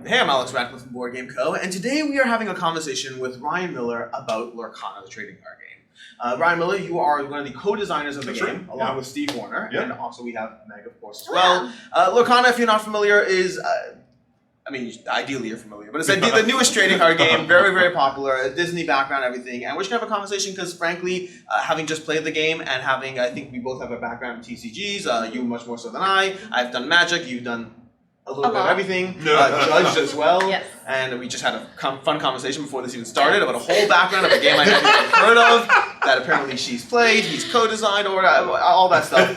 Hey, I'm Alex Radcliffe from Board Game Co. And today we are having a conversation with Ryan Miller about Lorcana, the trading card game. Ryan Miller, you are one of the co-designers of the game, along with Steve Warner, and also we have Meg, of course, as well. Lorcana, if you're not familiar, is... ideally you're familiar, but it's the newest trading card game, very, very popular, a Disney background, everything. And we're just going to have a conversation because, frankly, having just played the game and I think we both have a background in TCGs, you much more so than I've done Magic, you've done a little bit of everything, judged as well. Yes. And we just had a fun conversation before this even started about a whole background of a game I hadn't even heard of, that apparently she's played, he's co-designed, or all that stuff.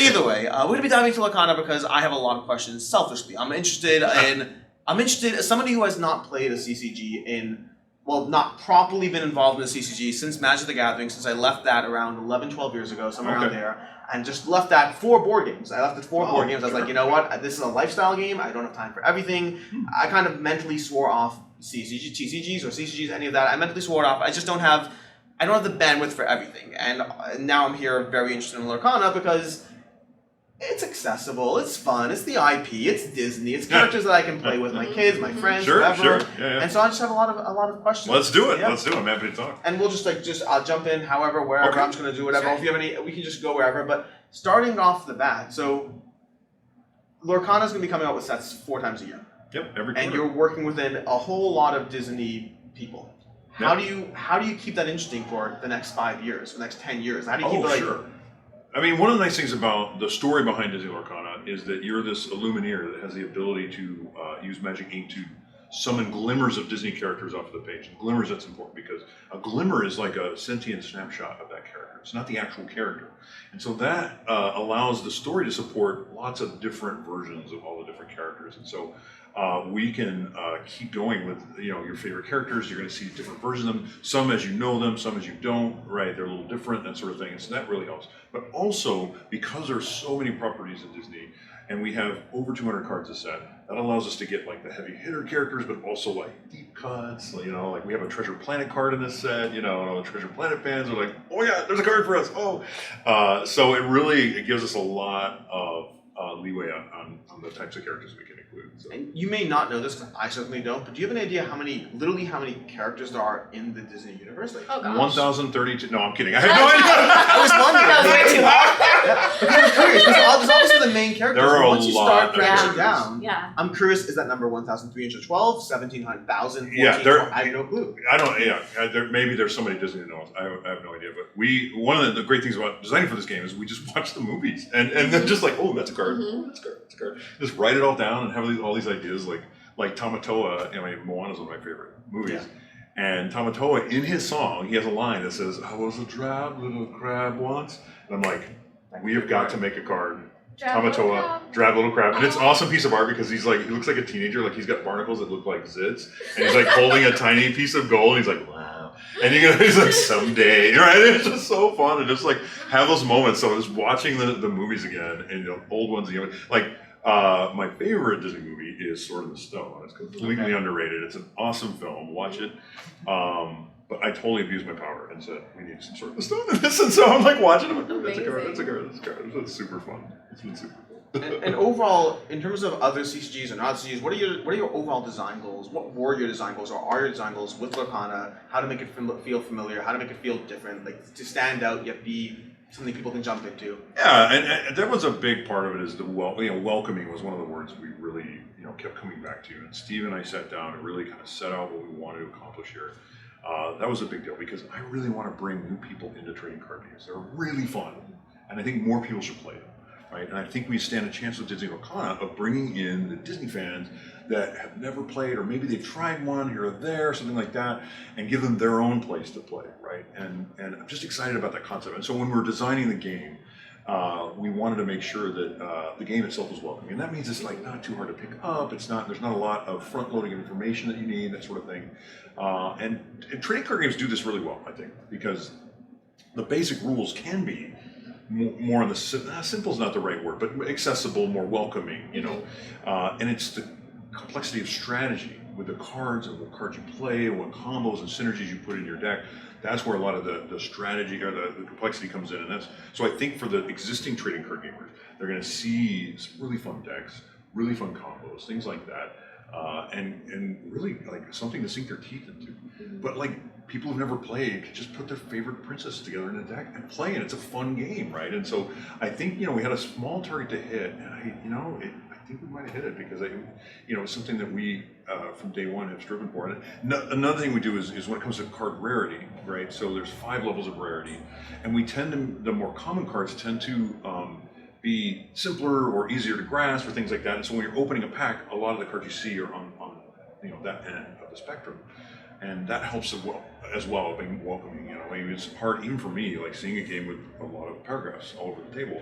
Either way, we're going to be diving into Lorcana because I have a lot of questions selfishly. I'm interested, as somebody who has not played a CCG not properly been involved in a CCG since Magic the Gathering, since I left that around 11, 12 years ago, somewhere around there, and just left that for board games. I left it for board games. I was like, you know what, this is a lifestyle game, I don't have time for everything. I kind of mentally swore off TCGs or CCGs, any of that. I mentally swore it off. I don't have the bandwidth for everything. And now I'm here very interested in Lorcana because it's accessible, it's fun, it's the IP, it's Disney, it's characters that I can play with my kids, my friends, whoever. And so I just have a lot of questions. Let's do it. Let's do it. I'm happy to talk. And we'll I'll jump in however, wherever. I'm just going to do whatever. If you have any, we can just go wherever. But starting off the bat, so Lorcana's going to be coming out with sets 4 times a year. Yep, every quarter. And you're working within a whole lot of Disney people. How do you keep that interesting for the next 5 years, the next 10 years? How do you keep it sure. I mean, one of the nice things about the story behind Disney Lorcana is that you're this Illumineer that has the ability to use magic ink to summon glimmers of Disney characters off the page. And glimmers, that's important because a glimmer is like a sentient snapshot of that character. It's not the actual character. And so that allows the story to support lots of different versions of all the different characters. And so we can keep going with your favorite characters. You're going to see different versions of them, some as you know them, some as you don't, right? They're a little different, that sort of thing. And so that really helps. But also, because there's so many properties in Disney, and we have over 200 cards a set, that allows us to get like the heavy hitter characters, but also like deep cuts. Like we have a Treasure Planet card in this set, and all the Treasure Planet fans are like, oh yeah, there's a card for us. So it gives us a lot of leeway on the types of characters we can include. So. And you may not know this, I certainly don't, but do you have an idea how many characters there are in the Disney universe? 1,032. No, I'm kidding. I have no idea. I was wondering. That was way too hard. Because I'm curious, there's obviously the main characters. There are once you start branching down, I'm curious, is that number 1,312, 17,000, 14? I have no clue. I don't, maybe there's somebody Disney that knows. I have no idea. But one of the great things about designing for this game is we just watch the movies. And then just like, oh, that's a card. That's a card. Just write it all down and have all these ideas like Tamatoa. Moana's one of my favorite movies. Yeah. And Tamatoa, in his song, he has a line that says, "I was a drab little crab once." And I'm like, we have got to make a card. Tamatoa, drab little crab. And it's an awesome piece of art because he looks like a teenager, like he's got barnacles that look like zits. And he's like holding a tiny piece of gold. And he's like, wow. And he's like, someday, right? It's just so fun to just like have those moments. So just watching the movies again and old ones again, my favorite Disney movie is Sword in the Stone. It's completely underrated. It's an awesome film. Watch it. But I totally abused my power and said, we need some Sword in the Stone in this. And so I'm like watching it. That's a card. It's super fun. It's been super fun. And overall, in terms of other CCGs or not CCGs, what are your overall design goals? What were your design goals or are your design goals with Lorcana? How to make it feel familiar? How to make it feel different? Like to stand out yet be something people can jump into. Yeah, and that was a big part of it. Is the welcoming was one of the words we really kept coming back to. And Steve and I sat down and really kind of set out what we wanted to accomplish here. That was a big deal because I really want to bring new people into trading card games. They're really fun, and I think more people should play them. Right? And I think we stand a chance with Disney Arcana of bringing in the Disney fans that have never played, or maybe they've tried one here or there, something like that, and give them their own place to play, right? And I'm just excited about that concept. And so when we're designing the game, we wanted to make sure that the game itself was welcoming. And that means it's like not too hard to pick up. There's not a lot of front-loading information that you need, that sort of thing. And trading card games do this really well, I think, because the basic rules can be more on the simple is not the right word, but accessible, more welcoming, and it's the complexity of strategy with the cards and what cards you play and what combos and synergies you put in your deck. That's where a lot of the strategy or the complexity comes in. And so I think for the existing trading card gamers, they're going to see some really fun decks, really fun combos, things like that. and really like something to sink their teeth into. But like people who've never played can just put their favorite princesses together in a deck and play, and it's a fun game, right? And so I think we had a small target to hit, and I think we might have hit it because it's something that we from day one have striven for. And another thing we do is when it comes to card rarity, right? So there's 5 levels of rarity, and the more common cards tend to be simpler or easier to grasp or things like that. And so when you're opening a pack, a lot of the cards you see are on that end of the spectrum, and that helps as well being welcoming. It's hard even for me, like seeing a game with a lot of paragraphs all over the table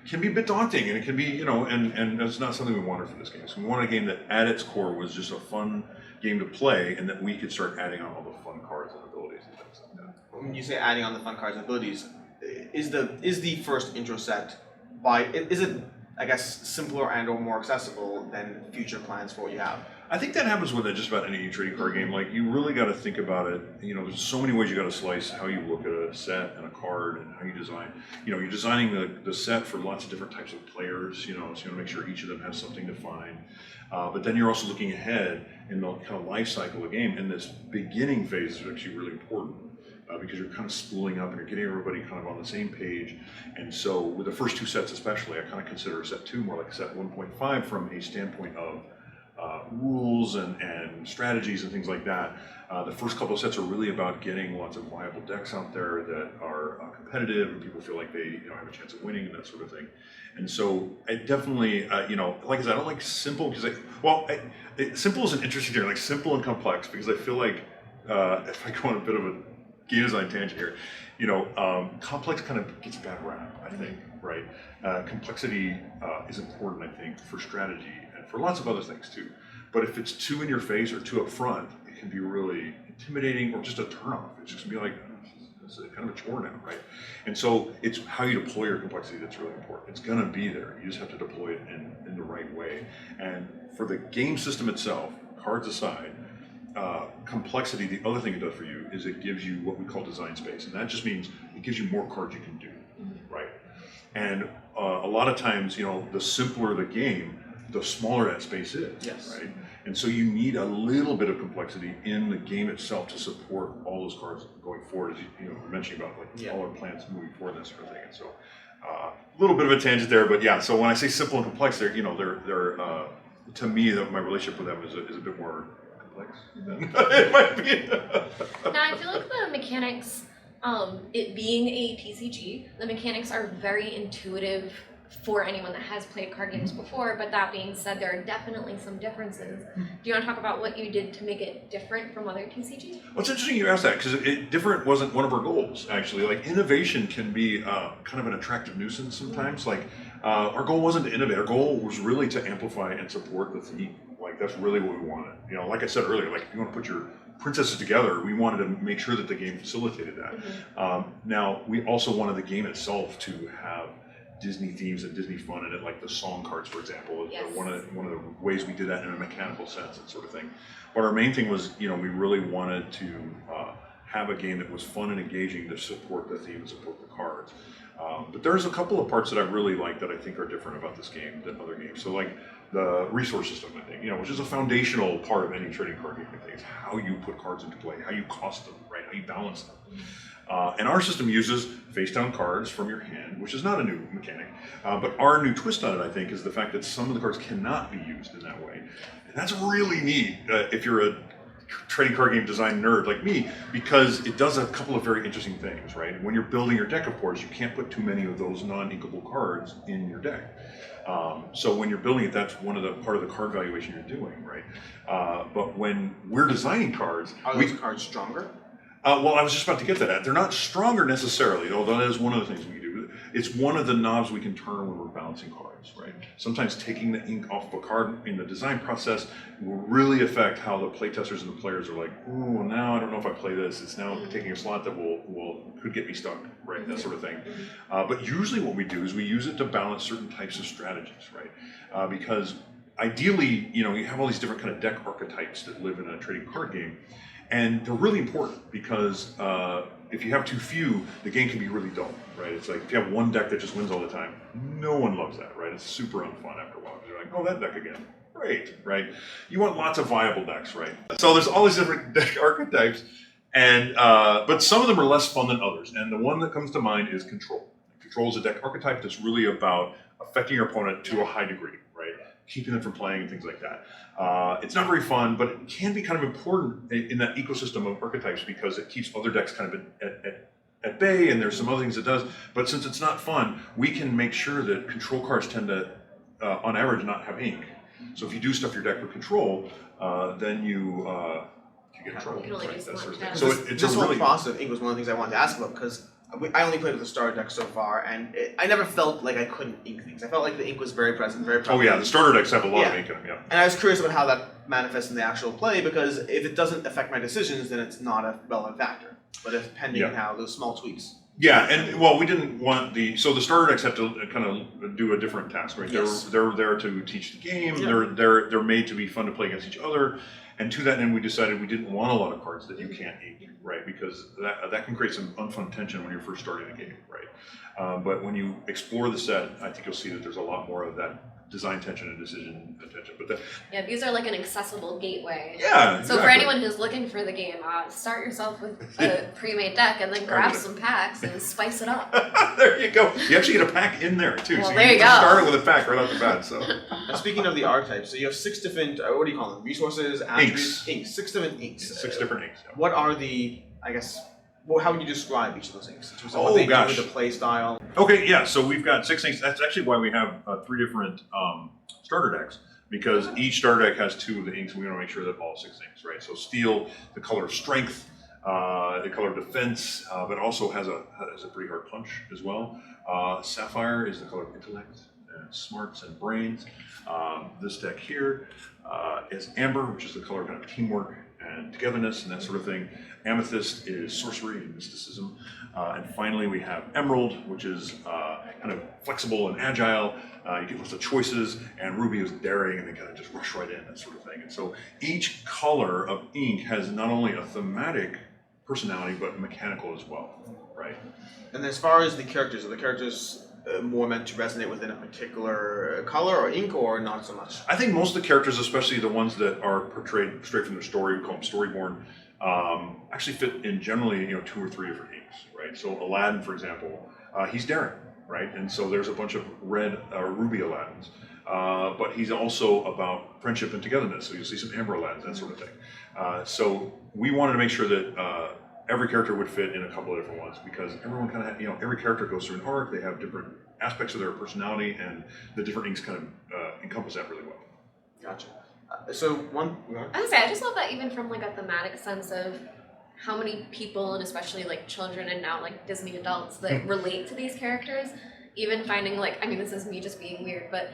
can be a bit daunting, and it can be and that's not something we wanted for this game. So we wanted a game that at its core was just a fun game to play, and that we could start adding on all the fun cards and abilities and things like that. When you say adding on the fun cards and abilities, is the first intro set is it, I guess, simpler and or more accessible than future plans for what you have? I think that happens with just about any trading card game. Like, you really got to think about it. There's so many ways you got to slice how you look at a set and a card and how you design. You're designing the set for lots of different types of players. So you want to make sure each of them has something defined. But then you're also looking ahead in the kind of life cycle of the game. And this beginning phase is actually really important. Because you're kind of spooling up and you're getting everybody kind of on the same page. And so with the first 2 sets especially, I kind of consider set 2 more like set 1.5 from a standpoint of rules and strategies and things like that. The first couple of sets are really about getting lots of viable decks out there that are competitive and people feel like they have a chance of winning and that sort of thing. And so I definitely, like I said, I don't like simple because simple is an interesting term, like simple and complex, because I feel like if I go on a bit of a game design tangent here, complex kind of gets a bad rap, I think, right? Complexity is important, I think, for strategy and for lots of other things too. But if it's too in your face or too up front, it can be really intimidating or just a turnoff. It's just gonna be like, it's kind of a chore now, right? And so it's how you deploy your complexity that's really important. It's gonna be there. You just have to deploy it in the right way. And for the game system itself, cards aside, complexity, the other thing it does for you is it gives you what we call design space, and that just means it gives you more cards you can do, right? And a lot of times, the simpler the game, the smaller that space is, right? And so you need a little bit of complexity in the game itself to support all those cards going forward, as you were mentioning about all our plans moving forward and that sort of thing. And so a little bit of a tangent there, but yeah. So when I say simple and complex, they're to me, my relationship with them is a bit more. It might be. Now I feel like the mechanics, it being a TCG, the mechanics are very intuitive for anyone that has played card games before, but that being said, there are definitely some differences. Do you want to talk about what you did to make it different from other TCGs? Well, it's interesting you asked that, because different wasn't one of our goals, actually. Like, innovation can be kind of an attractive nuisance sometimes. Like, our goal wasn't to innovate. Our goal was really to amplify and support the theme. Like, that's really what we wanted. Like I said earlier, like, if you want to put your princesses together, we wanted to make sure that the game facilitated that. Now, we also wanted the game itself to have Disney themes and Disney fun in it, like the song cards, for example, is one of the ways we did that in a mechanical sense and sort of thing. But our main thing was, we really wanted to have a game that was fun and engaging to support the theme and support the cards. But there's a couple of parts that I really like that I think are different about this game than other games. So like the resource system, I think, which is a foundational part of any trading card game, I think, is how you put cards into play, how you cost them, right? How you balance them. And our system uses face-down cards from your hand, which is not a new mechanic. But our new twist on it, I think, is the fact that some of the cards cannot be used in that way. And that's really neat if you're a trading card game design nerd like me, because it does a couple of very interesting things, right? When you're building your deck, of course, you can't put too many of those non-inkable cards in your deck. So when you're building it, that's part of the card valuation you're doing, right? But when we're designing cards, are those cards stronger? Well, I was just about to get to that. They're not stronger necessarily, although that is one of the things we can do. It's one of the knobs we can turn when we're balancing cards, right? Sometimes taking the ink off of a card in the design process will really affect how the playtesters and the players are like, oh, now I don't know if I play this. It's now taking a slot that could get me stuck, right? That sort of thing. But usually what we do is we use it to balance certain types of strategies, right? Because ideally, you have all these different kind of deck archetypes that live in a trading card game. And they're really important because if you have too few, the game can be really dull, right? It's like if you have one deck that just wins all the time, no one loves that, right? It's super unfun after a while. You're like, oh, that deck again, Great, right? You want lots of viable decks, right? So there's all these different deck archetypes, and but some of them are less fun than others. And the one that comes to mind is Control. Control is a deck archetype that's really about affecting your opponent to a high degree, right? Keeping them from playing and things like that. It's not very fun, but it can be kind of important in that ecosystem of archetypes because it keeps other decks kind of at bay, and there's some other things it does. But since it's not fun, we can make sure that control cards tend to, on average, not have ink. So if you do stuff your deck with control, then you get in trouble. You can only Right? do so That sort of much, thing. yeah. So it's This a whole really process of ink was one of the things I wanted to ask about because I only played with the starter deck so far, and I never felt like I couldn't ink things. I felt like the ink was very present, very prevalent. Oh yeah, the starter decks have a lot of ink in them. Yeah. And I was curious about how that manifests in the actual play because if it doesn't affect my decisions, then it's not a relevant factor. But if pending how those small tweaks. Yeah, and well, we didn't want so the starter decks have to kind of do a different task, right? Yes. They're there to teach the game. Yeah. They're made to be fun to play against each other, and to that end, we decided we didn't want a lot of cards that you can't ink, right? Because that can create some unfun tension when you're first starting the game, right? But when you explore the set, I think you'll see that there's a lot more of that design tension and decision attention. But these are like an accessible gateway. Yeah. So for anyone who's looking for the game, start yourself with a pre-made deck and then grab some packs and spice it up. There you go. You actually get a pack in there too. Well, so there you go. Start with a pack right off the bat. So. Now, speaking of the archetypes, so you have 6 different, what do you call them? Resources, attributes, inks. 6 different inks. 6 different inks. Yeah. What are the, I guess, how would you describe each of those inks? In terms of what they do with the play style. Okay, yeah, so we've got 6 inks. That's actually why we have 3 different starter decks, because each starter deck has 2 of the inks, and we want to make sure that all 6 inks, right? So Steel, the color of strength, the color of defense, but also has a pretty hard punch as well. Sapphire is the color of intellect, and smarts, and brains. This deck here is Amber, which is the color of kind of teamwork and togetherness and that sort of thing. Amethyst is sorcery and mysticism. And finally we have Emerald, which is kind of flexible and agile. You get lots of choices, and Ruby is daring and they kind of just rush right in, that sort of thing. And so each color of ink has not only a thematic personality, but mechanical as well, right? And as far as the characters, are the characters more meant to resonate within a particular color or ink, or not so much? I think most of the characters, especially the ones that are portrayed straight from their story, we call them storyborn, actually fit in generally 2 or 3 different inks, right? So Aladdin, for example, he's daring, right? And so there's a bunch of red ruby Aladdins, but he's also about friendship and togetherness. So you'll see some amber Aladdins, that sort of thing. So we wanted to make sure that every character would fit in a couple of different ones, because everyone kind of, every character goes through an arc. They have different aspects of their personality, and the different inks kind of encompass that really well. Gotcha. So one. I was gonna say, I just love that even from like a thematic sense of how many people, and especially like children and now like Disney adults, that relate to these characters. Even finding like, I mean, this is me just being weird, but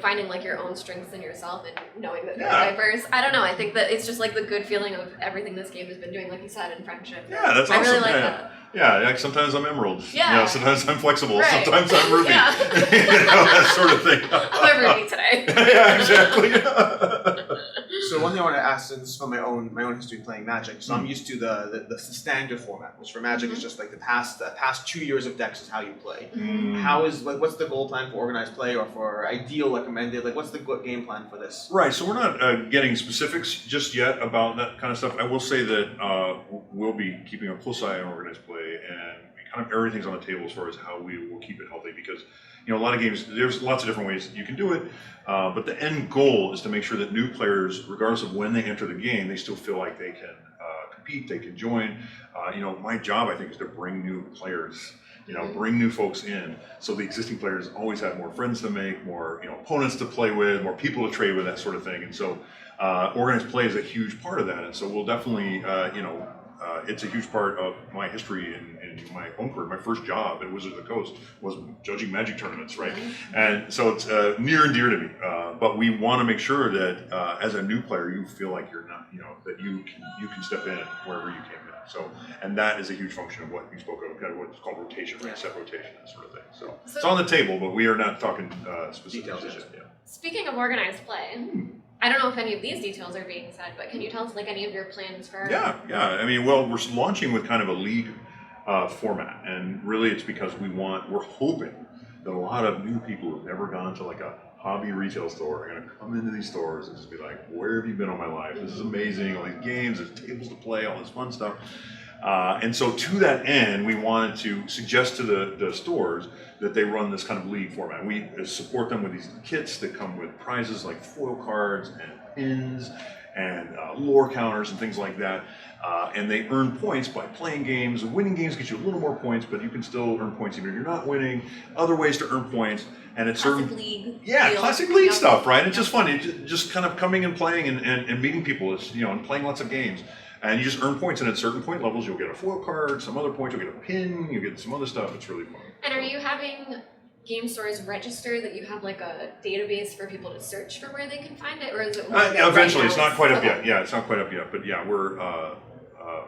finding like your own strengths in yourself and knowing that they're diverse. I don't know. I think that it's just like the good feeling of everything this game has been doing, like you said, in friendship. Yeah, that's awesome. I really like that. Yeah, like sometimes I'm Emerald. Yeah. Sometimes I'm flexible. Right. Sometimes I'm Ruby. Yeah. That sort of thing. I'm a Ruby today. Yeah, exactly. So one thing I want to ask, and this is from my own history playing Magic. So I'm used to the standard format, which for Magic is just like the past 2 years of decks is how you play. How is what's the goal plan for organized play, or for ideal recommended? Like, what's the game plan for this? Right. So we're not getting specifics just yet about that kind of stuff. I will say that we'll be keeping a close eye on organized play, and kind of everything's on the table as far as how we will keep it healthy, because a lot of games, there's lots of different ways that you can do it, but the end goal is to make sure that new players, regardless of when they enter the game, they still feel like they can compete, they can join. My job, I think, is to bring new players, bring new folks in, so the existing players always have more friends to make, more opponents to play with, more people to trade with, that sort of thing. And so organized play is a huge part of that, and so we'll definitely it's a huge part of my history in my own career. My first job at Wizards of the Coast was judging Magic tournaments, right? And so it's near and dear to me. But we want to make sure that as a new player, you feel like you're not, that you can step in wherever you came in. So, and that is a huge function of what you spoke of, kind of what's called rotation, right? Set rotation, that sort of thing. So it's on the table, but we are not talking specific details yet. Speaking of organized play. I don't know if any of these details are being said, but can you tell us like any of your plans for? Yeah. I mean, well, we're launching with kind of a league format, and really it's because we're hoping that a lot of new people who've never gone to like a hobby retail store are going to come into these stores and just be like, where have you been all my life? This is amazing. All these games, there's tables to play, all this fun stuff. And so to that end, we wanted to suggest to the stores that they run this kind of league format. We support them with these kits that come with prizes like foil cards and pins and lore counters and things like that. And they earn points by playing games. Winning games get you a little more points, but you can still earn points even if you're not winning. Other ways to earn points. And it's classic league. Yeah, classic league stuff, right? It's just fun. It's just kind of coming and playing and meeting people. It's, and playing lots of games. And you just earn points, and at certain point levels, you'll get a foil card, some other points, you'll get a pin, you'll get some other stuff. It's really fun. And are you having game stores register that you have like a database for people to search for where they can find it, or is it more eventually? Right it's not quite up yet. Yeah, it's not quite up yet, but yeah, we're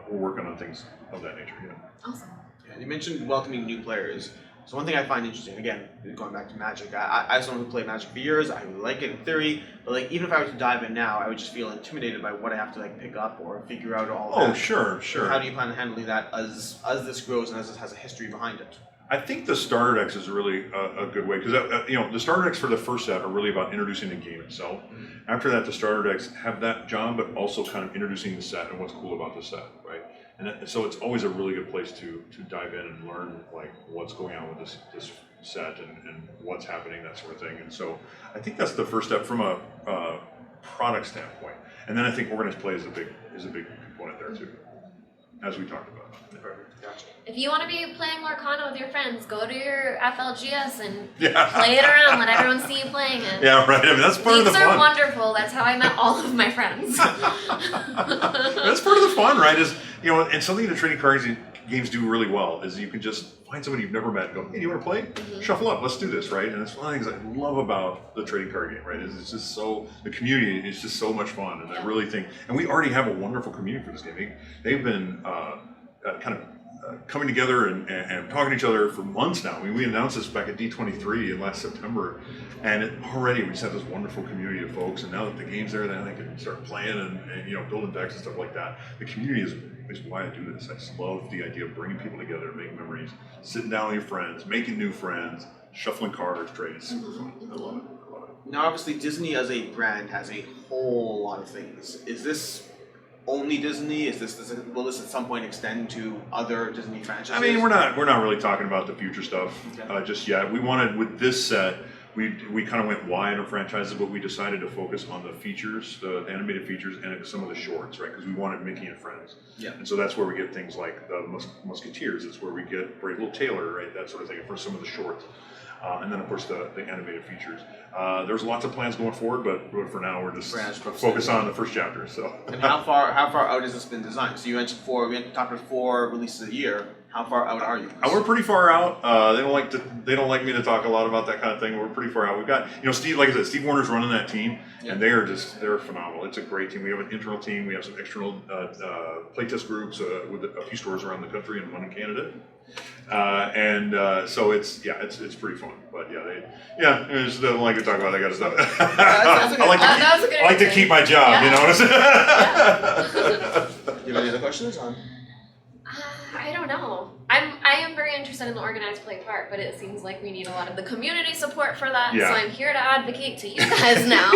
working on things of that nature. Yeah. Awesome. Yeah, you mentioned welcoming new players. So one thing I find interesting, again, going back to Magic, I as someone who played Magic for years, I really like it in theory, but like even if I were to dive in now, I would just feel intimidated by what I have to like pick up or figure out all of that. Oh, sure. So how do you plan on handling that as this grows and as it has a history behind it? I think the starter decks is really a good way, because the starter decks for the first set are really about introducing the game itself. Mm-hmm. After that, the starter decks have that job, but also kind of introducing the set and what's cool about the set, right? And so it's always a really good place to dive in and learn like what's going on with this set and what's happening, that sort of thing. And so I think that's the first step from a product standpoint. And then I think organized play is a big component there too, as we talked about. Gotcha. If you want to be playing Lorcana with your friends, go to your FLGS and play it around. Let everyone see you playing it. Yeah, right. I mean, that's part of the fun. Leagues are wonderful. That's how I met all of my friends. That's part of the fun, right? Is and something that trading cards games do really well is you can just find somebody you've never met and go, hey, do you want to play? Mm-hmm. Shuffle up, let's do this, right? And it's one of the things I love about the trading card game, right? Is it's just the community is just so much fun, and I really think, and we already have a wonderful community for this game. They've been kind of coming together and talking to each other for months now. I mean, we announced this back at D23 in last September, and already we just have this wonderful community of folks. And now that the game's there, then they can start playing and building decks and stuff like that. The community is why I do this. I just love the idea of bringing people together, making memories, sitting down with your friends, making new friends, shuffling cards, trading. It's super fun. I love it. Now, obviously, Disney as a brand has a whole lot of things. Is this only Disney? Will this at some point extend to other Disney franchises? I mean, we're not really talking about the future stuff just yet. We wanted, with this set, we kind of went wide on franchises, but we decided to focus on the features, the animated features, and some of the shorts, right? Because we wanted Mickey and Friends. Yeah. And so that's where we get things like the Musketeers. It's where we get Brave Little Tailor, right? That sort of thing for some of the shorts. And then, of course, the animated features. There's lots of plans going forward, but for now, we're just focus on the first chapter. So. And how far out has this been designed? So you mentioned we talked about 4 releases a year. How far out are you? We're pretty far out. They don't like me to talk a lot about that kind of thing. We're pretty far out. We've got Steve, like I said, Steve Warner's running that team, and they're phenomenal. It's a great team. We have an internal team. We have some external playtest groups with a few stores around the country and one in Canada. So it's pretty fun. But they just don't like to talk about that kind of stuff. I like to keep my job. You know what I'm saying? You have any other questions on? I don't know. I am very interested in the organized play part, but it seems like we need a lot of the community support for that. Yeah. So I'm here to advocate to you guys now.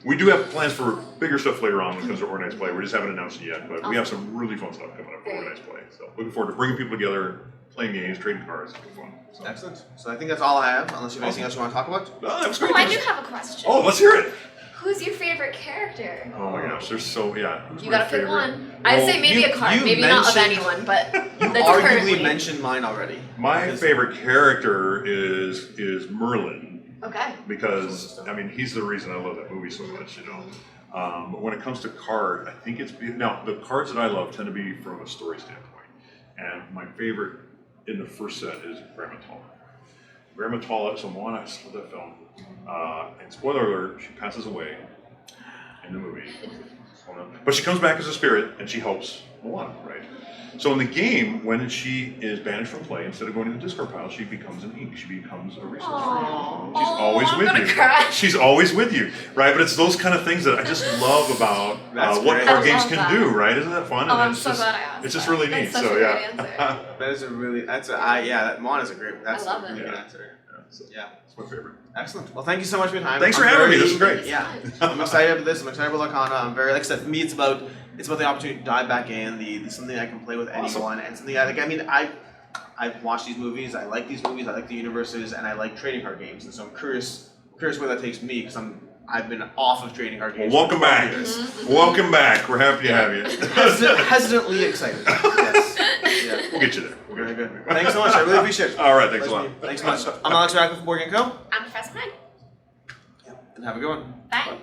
We do have plans for bigger stuff later on when it comes to organized play. We just haven't announced it yet, but we have some really fun stuff coming up for organized play. So looking forward to bringing people together, playing games, trading cards. It's fun. So. Excellent. So I think that's all I have, unless you have anything else you want to talk about. No, that was great. I do have a question. Oh, let's hear it. Who's your favorite character? Oh my gosh, there's so You gotta pick one. I'd say maybe a card, maybe not of anyone, but you arguably mentioned mine already. My favorite character is Merlin. Okay. Because he's the reason I love that movie so much. But when it comes to card, I think the cards that I love tend to be from a story standpoint, and my favorite in the first set is Grandma Tala. So Moana, I just love that film. And spoiler alert, she passes away in the movie. But she comes back as a spirit and she helps Moana, right? So in the game, when she is banished from play, instead of going to the discard pile, she becomes an ink. She becomes a resource for you. She's always with you. Cry. She's always with you, right? But it's those kind of things that I just love about what card games can do, right? Isn't that fun? I'm so glad I asked. It's just really neat. That's such a great answer. That is a really, that Moana's a great, that's a really good answer. So, Yeah. it's my favorite. Excellent. Well, thank you so much for your time. Thanks for having me. This is great. Yeah. I'm excited about this. I'm excited about Lorcana. I'm very, like I said, for me, it's about the opportunity to dive back in, the something I can play with anyone, and something I've watched these movies. I like these movies. I like the universes, and I like trading card games. And so I'm curious where that takes me because I've been off of trading card games. Welcome back. Welcome back. We're happy to have you. Hesitantly excited. Yes. Yeah. We'll get you there. Very good. Thanks so much. I really appreciate it. All right. Thanks a lot. Thanks so much. I'm Alex Rack with Board Game Co. I'm Professor Meg. And have a good one. Bye.